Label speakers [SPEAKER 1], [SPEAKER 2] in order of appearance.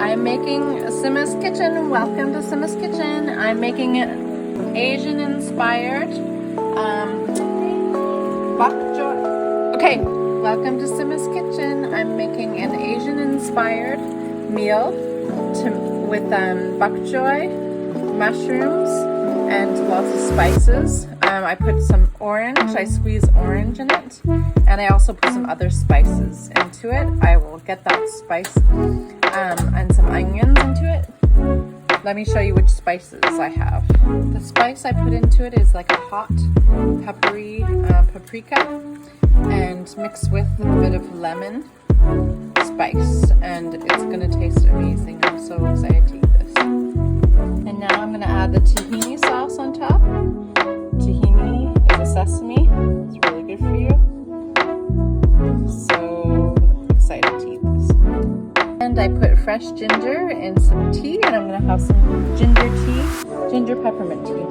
[SPEAKER 1] I'm making Sima's Kitchen. Welcome to Sima's Kitchen. I'm making Asian inspired Bokjoy. Okay, welcome to Sima's Kitchen. I'm making an Asian inspired meal with bokjoy, mushrooms, and lots of spices. I put some orange, I squeeze orange in it, and I also put some other spices into it. I will get that spice and some onions into it. Let me show you which spices I have. The spice I put into it is like a hot, peppery paprika, and mixed with a bit of lemon spice, and it's gonna taste amazing. I'm so excited to eat this. And now I'm gonna add the tahini sauce on top. Tahini is a sesame. It's really good for you. So excited to eat this. And I put fresh ginger in some tea, and I'm gonna have some ginger peppermint tea.